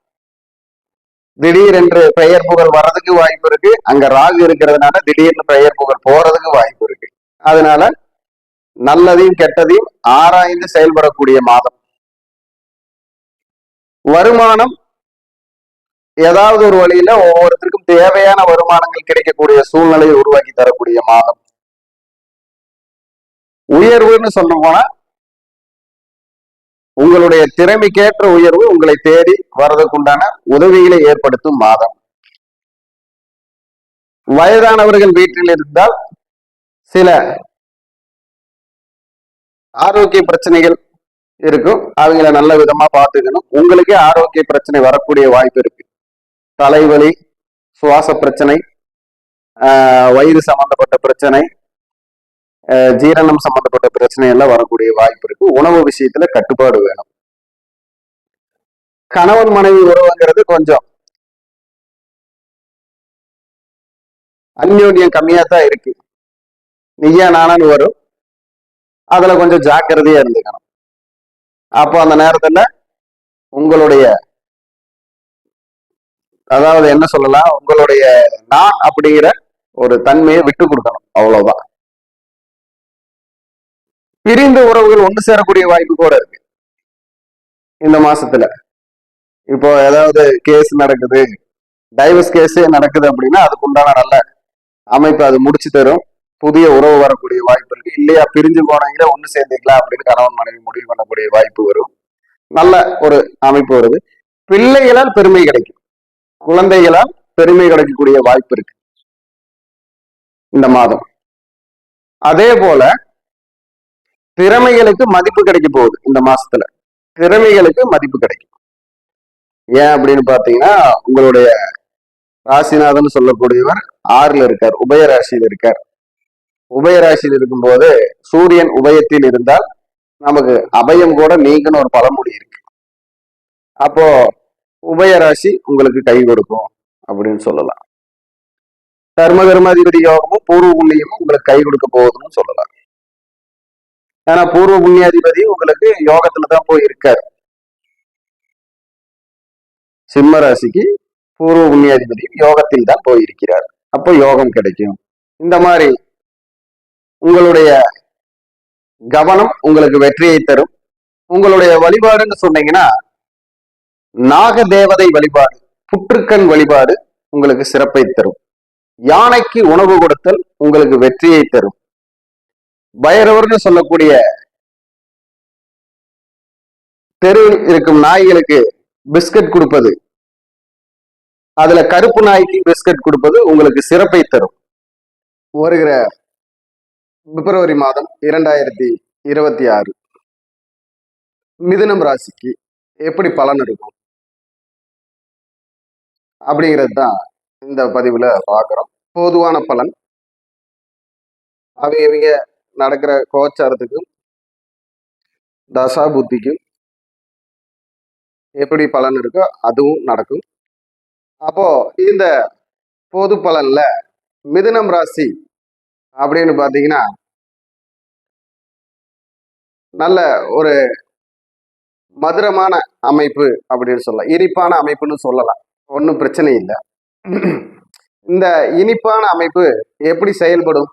திடீரென்று பெயர் புகழ் வர்றதுக்கு வாய்ப்பு இருக்கு. அங்க ராகு இருக்கிறதுனால திடீர்னு பெயர் புகழ் போறதுக்கு வாய்ப்பு இருக்கு. அதனால நல்லதையும் கெட்டதையும் ஆராய்ந்து செயல்படக்கூடிய மாதம். வருமானம் ஏதாவது ஒரு வழியில ஒவ்வொருத்தருக்கும் தேவையான வருமானங்கள் கிடைக்கக்கூடிய சூழ்நிலையை உருவாக்கி தரக்கூடிய மாதம். உயர்வுன்னு சொல்ல போனா உங்களுடைய திறமைக்கேற்ற உயர்வு உங்களை தேடி வர்றதுக்குண்டான உதவிகளை ஏற்படுத்தும் மாதம். வயதானவர்கள் வீட்டில் இருந்தால் சில ஆரோக்கிய பிரச்சனைகள் இருக்கும். அவங்கள நல்ல விதமா பார்த்துக்கணும். உங்களுக்கே ஆரோக்கிய பிரச்சனை வரக்கூடிய வாய்ப்பு இருக்கு. தலைவலி, சுவாச பிரச்சனை, வயிறு சம்பந்தப்பட்ட பிரச்சனை, ஜீரணம் சம்பந்தப்பட்ட பிரச்சனை எல்லாம் வரக்கூடிய வாய்ப்பு இருக்கு. உணவு விஷயத்துல கட்டுப்பாடு வேணும். கணவன் மனைவி உறவுங்கிறது கொஞ்சம் அந்யோன்யம் கம்மியா தான் இருக்கு. நீயா நானான்னு வரும். அதுல கொஞ்சம் ஜாக்கிரதையா இருந்துக்கணும். அப்போ அந்த நேரத்துல உங்களுடைய அதாவது என்ன சொல்லலாம், உங்களுடைய நான் அப்படிங்கிற ஒரு தன்மையை விட்டு கொடுக்கணும். அவ்வளவுதான். பிரிந்த உறவுகள் ஒன்று சேரக்கூடிய வாய்ப்பு கூட இருக்கு இந்த மாசத்துல. இப்போ ஏதாவது கேஸ் நடக்குது, டைவர்ஸ் கேஸே நடக்குது அப்படின்னா அதுக்கு உண்டான நல்ல அமைப்பு அது முடிச்சு தரும். புதிய உறவு வரக்கூடிய வாய்ப்பு இருக்கு. இல்லையா பிரிஞ்சு போனவங்களே ஒன்று சேர்ந்துக்கலாம் அப்படின்னு கணவன் மனைவி முடிவு பண்ணக்கூடிய வாய்ப்பு வரும். நல்ல ஒரு அமைப்பு வருது. பிள்ளைகளால் பெருமை கிடைக்கும். குழந்தைகளால் பெருமை கிடைக்கக்கூடிய வாய்ப்பு இருக்கு இந்த மாதம். அதே போல திறமைகளுக்கு மதிப்பு கிடைக்க போகுது இந்த மாசத்துல. திறமைகளுக்கு மதிப்பு கிடைக்கும். ஏன் அப்படின்னு பாத்தீங்கன்னா உங்களுடைய ராசிநாதன் சொல்லக்கூடியவர் 6ல் இருக்கார், உபயராசியில் இருக்கார். உபயராசியில் இருக்கும்போது சூரியன் உபயத்தில் இருந்தால் நமக்கு அபயம் கூட நீங்கன்னு ஒரு பழமொழி இருக்கு. அப்போ உபயராசி உங்களுக்கு கை கொடுக்கும் அப்படின்னு சொல்லலாம். கர்மதிபதி யோகமும் பூர்வ புண்ணியமும் உங்களுக்கு கை கொடுக்க போகுதுன்னு சொல்லலாம். ஏன்னா பூர்வ புண்ணியாதிபதி உங்களுக்கு யோகத்துலதான் போய் இருக்காரு. சிம்ம ராசிக்கு பூர்வ புண்ணியாதிபதி யோகத்தில் தான் போயிருக்கிறார். அப்போ யோகம் கிடைக்கும். இந்த மாதிரி உங்களுடைய கவனம் உங்களுக்கு வெற்றியை தரும். உங்களுடைய வழிபாடுன்னு சொன்னீங்கன்னா நாக தேவதை வழிபாடு, புற்றுக்கண் வழிபாடு உங்களுக்கு சிறப்பை தரும். யானைக்கு உணவு கொடுத்தல் உங்களுக்கு வெற்றியை தரும். பைரவர்னு சொல்லக்கூடிய தெருவில் இருக்கும் நாய்களுக்கு பிஸ்கட் கொடுப்பது, அதுல கருப்பு நாய்க்கு பிஸ்கட் கொடுப்பது உங்களுக்கு சிறப்பை தரும். வருகிற பிப்ரவரி மாதம் 2026 மிதுனம் ராசிக்கு எப்படி பலன் இருக்கும் அப்படிங்கிறது தான் இந்த பதிவுல பார்க்குறோம். பொதுவான பலன் அவங்க நடக்கிற கோச்சாரத்துக்கும் தசா புத்திக்கும் எப்படி பலன் இருக்கோ அதுவும் நடக்கும். அப்போ இந்த பொது பலன்ல மிதுனம் ராசி அப்படின்னு பார்த்தீங்கன்னா நல்ல ஒரு மதுரமான அமைப்பு அப்படின்னு சொல்லலாம். இனிப்பான அமைப்புன்னு சொல்லலாம். ஒன்றும் பிரச்சனை இல்லை. இந்த இனிப்பான அமைப்பு எப்படி செயல்படும்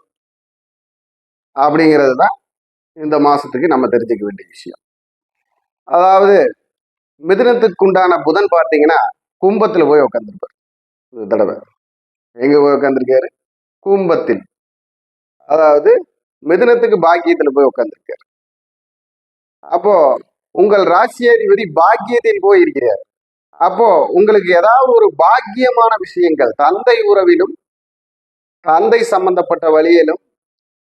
அப்படிங்கிறது தான் இந்த மாசத்துக்கு நம்ம தெரிஞ்சுக்க வேண்டிய விஷயம். அதாவது மிதுனத்துக்கு உண்டான புதன் பார்த்தீங்கன்னா கும்பத்துல போய் உட்காந்துருப்பார். இந்த தடவை எங்க போய் உட்காந்துருக்காரு? கும்பத்தில், அதாவது மிதுனத்துக்கு பாக்கியத்துல போய் உட்காந்துருக்காரு. அப்போ உங்கள் ராசியாதிபதி பாக்கியத்தில் போய் இருக்கிறார். அப்போ உங்களுக்கு ஏதாவது ஒரு பாக்கியமான விஷயங்கள் தந்தை உறவிலும், தந்தை சம்பந்தப்பட்ட வழியிலும்,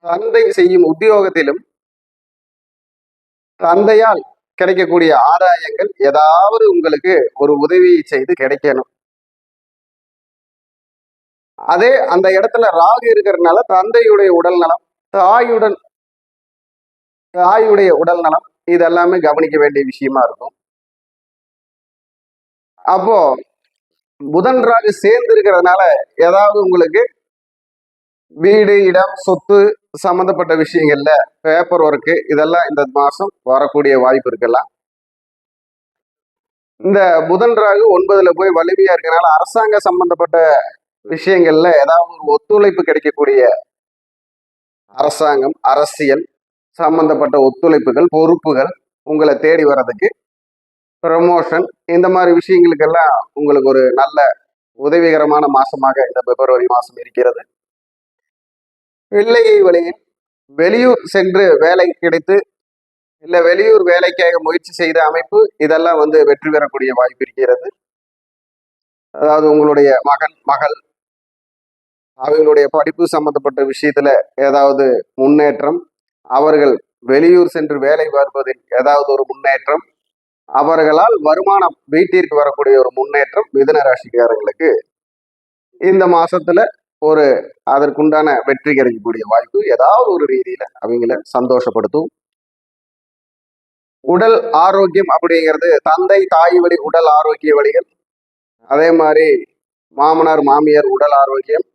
தந்தை செய்யும் உத்தியோகத்திலும், தந்தையால் கிடைக்கக்கூடிய ஆதாயங்கள் ஏதாவது உங்களுக்கு ஒரு உதவியை செய்து கிடைக்கணும். அதே அந்த இடத்துல ராகு இருக்கிறதுனால தந்தையுடைய உடல் நலம், தாயுடைய உடல் நலம் இதெல்லாமே கவனிக்க வேண்டிய விஷயமா இருக்கும். அப்போ புதன் ராகு சேர்ந்து இருக்கிறதுனால ஏதாவது உங்களுக்கு வீடு, இடம், சொத்து சம்பந்தப்பட்ட விஷயங்கள்ல பேப்பர் ஒர்க்கு இதெல்லாம் இந்த மாசம் வரக்கூடிய வாய்ப்பு இருக்கலாம். இந்த புதன் ராகு 9ல போய் வலிமையா இருக்கனால அரசாங்க சம்பந்தப்பட்ட விஷயங்கள்ல ஏதாவது ஒரு ஒத்துழைப்பு கிடைக்கக்கூடிய, அரசாங்கம், அரசியல் சம்பந்தப்பட்ட ஒத்துழைப்புகள், பொறுப்புகள் உங்களை தேடி வர்றதுக்கு, ப்ரமோஷன் இந்த மாதிரி விஷயங்களுக்கெல்லாம் உங்களுக்கு ஒரு நல்ல உதவிகரமான மாசமாக இந்த பிப்ரவரி மாசம் இருக்கிறது. பிள்ளை வழியில் வெளியூர் சென்று வேலை கிடைத்து இல்ல வெளியூர் வேலைக்காக முயற்சி செய்த அமைப்பு இதெல்லாம் வெற்றி பெறக்கூடிய வாய்ப்பு இருக்கிறது. அதாவது உங்களுடைய மகன், மகள் அவங்களுடைய படிப்பு சம்பந்தப்பட்ட விஷயத்துல ஏதாவது முன்னேற்றம், அவர்கள் வெளியூர் சென்று வேலை பார்ப்பதில் ஏதாவது ஒரு முன்னேற்றம், அவர்களால் வருமானம் வீட்டிற்கு வரக்கூடிய ஒரு முன்னேற்றம் மிதுன ராசிக்காரங்களுக்கு இந்த மாசத்துல ஒரு அதற்குண்டான வெற்றி கிடைக்கக்கூடிய வாய்ப்பு ஏதாவது ஒரு ரீதியில அவங்கள சந்தோஷப்படுத்தும். உடல் ஆரோக்கியம் அப்படிங்கிறது தந்தை தாய் வழி உடல் ஆரோக்கிய வழிகள், அதே மாதிரி மாமனார் மாமியார் உடல் ஆரோக்கியம்,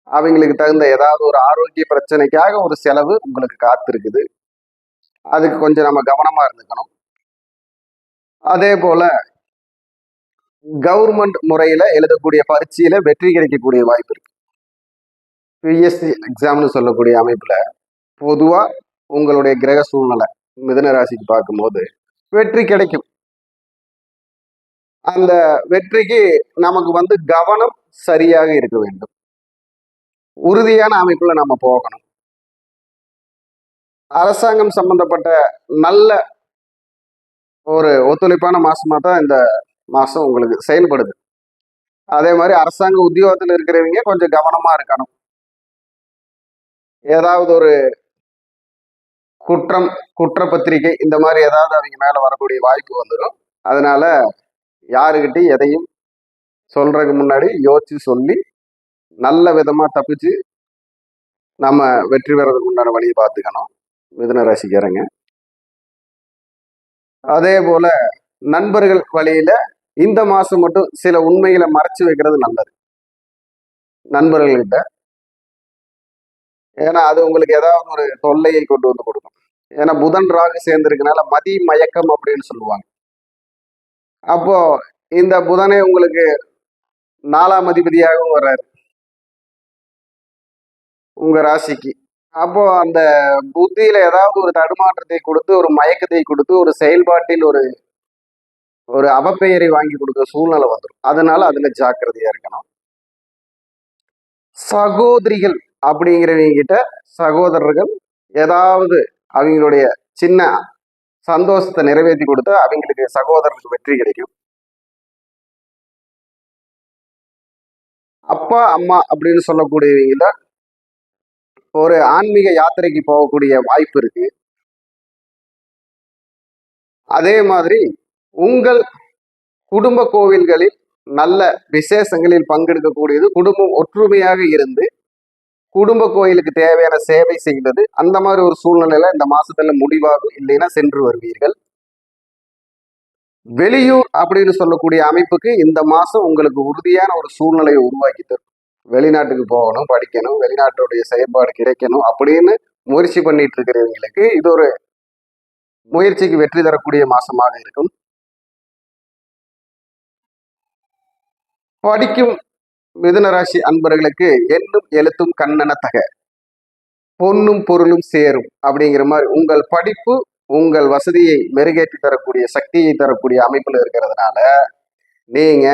அவங்களுக்கு தகுந்த ஏதாவது ஒரு ஆரோக்கிய பிரச்சனைக்காக ஒரு செலவு உங்களுக்கு காத்திருக்குது. அதுக்கு கொஞ்சம் நம்ம கவனமா இருந்துக்கணும். அதே போல கவர்மெண்ட் முறையில எழுதக்கூடிய பரீட்சையில வெற்றி கிடைக்கக்கூடிய வாய்ப்பு இருக்கு. பிஎஸ்சி எக்ஸாம்னு சொல்லக்கூடிய அமைப்புல பொதுவா உங்களுடைய கிரக சூழ்நிலை மிதுன ராசிக்கு பார்க்கும்போது வெற்றி கிடைக்கும். அந்த வெற்றிக்கு நமக்கு கவனம் சரியாக இருக்க வேண்டும். உறுதியான அமைப்புல நம்ம போகணும். அரசாங்கம் சம்பந்தப்பட்ட நல்ல ஒரு ஒத்துழைப்பான மாசமா தான் இந்த மாசம் உங்களுக்கு செயல்படுது. அதே மாதிரி அரசாங்க உத்தியோகத்தில் இருக்கிறவங்க கொஞ்சம் கவனமா இருக்கணும். ஏதாவது ஒரு குற்றப்பத்திரிகை இந்த மாதிரி ஏதாவது அவங்க மேல வரக்கூடிய வாய்ப்பு வந்துடும். அதனால யாருக்கிட்டையும் எதையும் சொல்றதுக்கு முன்னாடி யோசிச்சு சொல்லி நல்ல விதமா தப்பிச்சு நம்ம வெற்றி பெறதுக்கு உண்டான வழியை பார்த்துக்கணும் மிதுன ராசிக்காரங்க. அதே போல நண்பர்கள் வழியில இந்த மாசம் மட்டும் சில உண்மைகளை மறைச்சு வைக்கிறது நல்லது நண்பர்கள்கிட்ட. ஏன்னா அது உங்களுக்கு ஏதாவது ஒரு தொல்லையை கொண்டு வந்து கொடுக்கும். ஏன்னா புதன் ராகு சேர்ந்திருக்கனால மதி மயக்கம் அப்படின்னு சொல்லுவாங்க. அப்போ இந்த புதனே உங்களுக்கு 4ஆம் அதிபதியாகவும் வர்றாரு உங்க ராசிக்கு. அப்போ அந்த புத்தியில ஏதாவது ஒரு தடுமாற்றத்தை கொடுத்து, ஒரு மயக்கத்தை கொடுத்து, ஒரு செயல்பாட்டில் ஒரு ஒரு அவப்பெயரை வாங்கி கொடுக்க சூழ்நிலை வந்துடும். அதனால அதுல ஜாக்கிரதையா இருக்கணும். சகோதரிகள் அப்படிங்கிறவங்க கிட்ட சகோதரர்கள் ஏதாவது அவங்களுடைய சின்ன சந்தோஷத்தை நிறைவேற்றி கொடுத்தா அவங்களுக்கு சகோதரருக்கு வெற்றி கிடைக்கும். அப்பா அம்மா அப்படின்னு சொல்லக்கூடியவங்கள ஒரு ஆன்மீக யாத்திரைக்கு போகக்கூடிய வாய்ப்பு இருக்கு. அதே மாதிரி உங்கள் குடும்ப கோவில்களில் நல்ல விசேஷங்களில் பங்கெடுக்கக்கூடியது, குடும்பம் ஒற்றுமையாக இருந்து குடும்ப கோயிலுக்கு தேவையான சேவை செய்வது, அந்த மாதிரி ஒரு சூழ்நிலையில இந்த மாசத்துல முடிவாகும். இல்லைன்னா சென்று வருவீர்கள். வெளியூர் அப்படின்னு சொல்லக்கூடிய அமைப்புக்கு இந்த மாசம் உங்களுக்கு உறுதியான ஒரு சூழ்நிலையை உருவாக்கி தரும். வெளிநாட்டுக்கு போகணும், படிக்கணும், வெளிநாட்டுடைய செயல்பாடு கிடைக்கணும் அப்படின்னு முயற்சி பண்ணிட்டு இருக்கிறவங்களுக்கு இது ஒரு முயற்சிக்கு வெற்றி தரக்கூடிய மாசமாக இருக்கும். படிக்கும் மிதுனராசி அன்பர்களுக்கு எண்ணும் எழுத்தும் கண்ணென தக, பொன்னும் பொருளும் சேரும் அப்படிங்கிற மாதிரி உங்கள் படிப்பு உங்கள் வசதியை மெருகேற்றி தரக்கூடிய, சக்தியை தரக்கூடிய அமைப்புல இருக்கிறதுனால நீங்க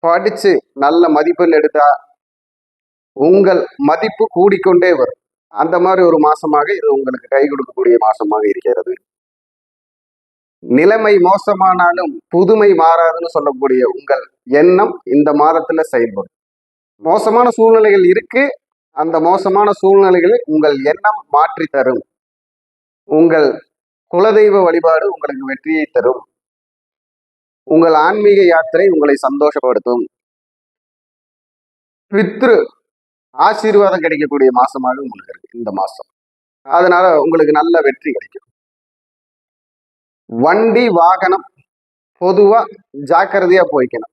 படிச்சு நல்ல மதிப்பெண் எடுத்தா உங்கள் மதிப்பு கூடிக்கொண்டே வரும். அந்த மாதிரி ஒரு மாசமாக இது உங்களுக்கு கை கொடுக்கக்கூடிய மாசமாக இருக்கிறது. நிலைமை மோசமானாலும் புதுமை மாறாதுன்னு சொல்லக்கூடிய உங்கள் எண்ணம் இந்த மாதத்துல செயல்படும். மோசமான சூழ்நிலைகள் இருக்கு, அந்த மோசமான சூழ்நிலைகளில் உங்கள் எண்ணம் மாற்றி தரும். உங்கள் குலதெய்வ வழிபாடு உங்களுக்கு வெற்றியை தரும். உங்கள் ஆன்மீக யாத்திரை உங்களை சந்தோஷப்படுத்தும். பித்ரு ஆசீர்வாதம் கிடைக்கக்கூடிய மாசமாக உங்களுக்கு இருக்கு இந்த மாசம். அதனால உங்களுக்கு நல்ல வெற்றி கிடைக்கும். வண்டி வாகனம் பொதுவா ஜாக்கிரதையா போய்க்கணும்.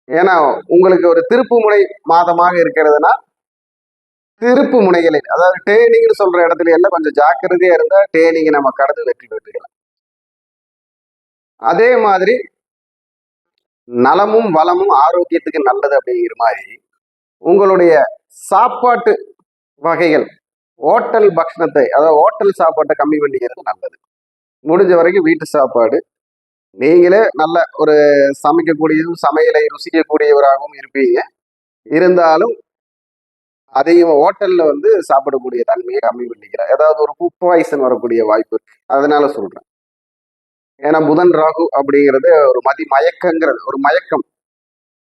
ஏன்னா உங்களுக்கு ஒரு திருப்பு முனை மாதமாக இருக்கிறதுனா திருப்பு முனைகளில், அதாவது டேர்னிங்னு சொல்ற இடத்துல எல்லாம் கொஞ்சம் ஜாக்கிரதையா இருந்தா டேர்னிங் நம்ம கடந்து வெற்றி பெற்றுக்கலாம். அதே மாதிரி நலமும் வளமும் ஆரோக்கியத்துக்கு நல்லது அப்படிங்கிற மாதிரி உங்களுடைய சாப்பாட்டு வகைகள், ஹோட்டல் பக்ஷணத்தை, அதாவது ஹோட்டல் சாப்பாட்டை கம்மி பண்ணிக்கிறது நல்லது. முடிஞ்ச வரைக்கும் வீட்டு சாப்பாடு, நீங்களே நல்ல ஒரு சமைக்கக்கூடியதும் சமையலை ருசிக்கக்கூடியவராகவும் இருப்பீங்க. இருந்தாலும் அதையும் ஹோட்டல்ல வந்து சாப்பிடக்கூடிய தன்மையை கம்மி பண்ணிக்கிறேன். ஏதாவது ஒரு ஃபுட் பாய்சன் வரக்கூடிய வாய்ப்பு இருக்கு, அதனால சொல்றேன். ஏன்னா புதன் ராகு அப்படிங்கிறது ஒரு மயக்கங்கிறது, ஒரு மயக்கம்,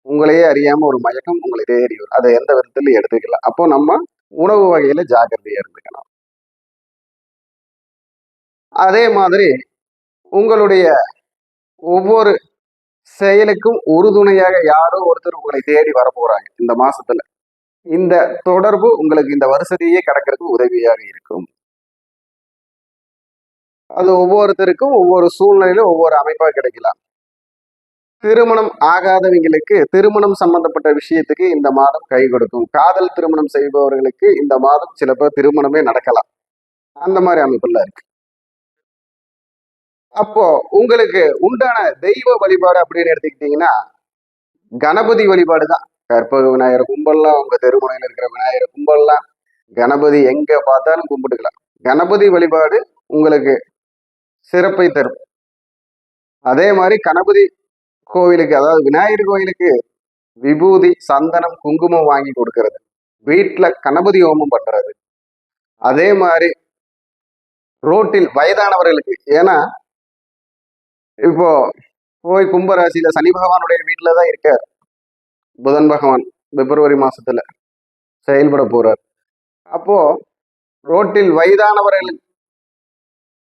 உங்களையே அறியாம ஒரு மயக்கம் உங்களை தேடி வரும். அதை எந்த விதத்திலும் எடுத்துக்கலாம். அப்போ நம்ம உணவு வகையில ஜாக்கிரதையா இருந்துக்கணும். அதே மாதிரி உங்களுடைய ஒவ்வொரு செயலுக்கும் உறுதுணையாக யாரோ ஒருத்தர் உங்களை தேடி வர போறாங்க இந்த மாசத்துல. இந்த தொடர்பு உங்களுக்கு இந்த வருஷத்தையே கடக்கிறதுக்கு உதவியாக இருக்கும். அது ஒவ்வொருத்தருக்கும் ஒவ்வொரு சூழ்நிலையிலும் ஒவ்வொரு அமைப்பாக கிடைக்கலாம். திருமணம் ஆகாதவங்களுக்கு திருமணம் சம்பந்தப்பட்ட விஷயத்துக்கு இந்த மாதம் கை கொடுக்கும். காதல் திருமணம் செய்பவர்களுக்கு இந்த மாதம் சில பேர் திருமணமே நடக்கலாம். அந்த மாதிரி அமைப்புல இருக்கு. அப்போ உங்களுக்கு உண்டான தெய்வ வழிபாடு அப்படின்னு எடுத்துக்கிட்டீங்கன்னா கணபதி வழிபாடு தான். கற்பக விநாயகர் கும்பிடலாம், உங்க தெருமுனையில் இருக்கிற விநாயகர் கும்பிடலாம், கணபதி எங்க பார்த்தாலும் கும்பிட்டுக்கலாம். கணபதி வழிபாடு உங்களுக்கு சிறப்பை தரும். அதே மாதிரி கணபதி கோவிலுக்கு, அதாவது விநாயகர் கோயிலுக்கு விபூதி, சந்தனம், குங்குமம் வாங்கி கொடுக்கறது, வீட்டுல கணபதி ஹோமம் பண்றது, அதே மாதிரி ரோட்டில் வயதானவர்களுக்கு, ஏன்னா இப்போ போய் கும்பராசியில சனி பகவானுடைய வீட்டுல தான் இருக்கார் புதன் பகவான். பிப்ரவரி மாசத்துல செயல்பட போறார். அப்போ ரோட்டில் வயதானவர்களுக்கு,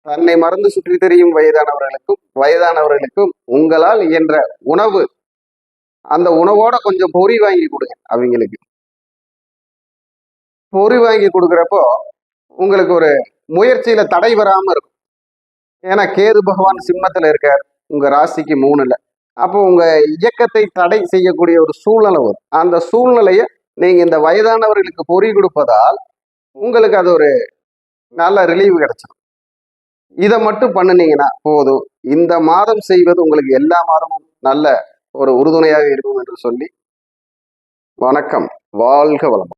தன்னை மறந்து சுற்றி தெரியும் வயதானவர்களுக்கும் உங்களால் இயன்ற உணவு, அந்த உணவோட கொஞ்சம் பொறி வாங்கி கொடுங்க. அவங்களுக்கு பொறி வாங்கி கொடுக்குறப்போ உங்களுக்கு ஒரு முயற்சியில தடை வராம இருக்கும். ஏன்னா கேது பகவான் சிம்மத்துல இருக்கார், உங்க ராசிக்கு 3ல. அப்போ உங்க இயக்கத்தை தடை செய்யக்கூடிய ஒரு சூழ்நிலை வரும். அந்த சூழ்நிலையை நீங்க இந்த வயதானவர்களுக்கு பொறி கொடுப்பதால் உங்களுக்கு அது ஒரு நல்ல ரிலீவ் கிடைச்சிடும். இதை மட்டும் பண்ணுனீங்கன்னா போதும். இந்த மாதம் செய்வது உங்களுக்கு எல்லா மாதமும் நல்ல ஒரு உறுதுணையாக இருக்கும் என்று சொல்லி, வணக்கம், வாழ்க வளம்.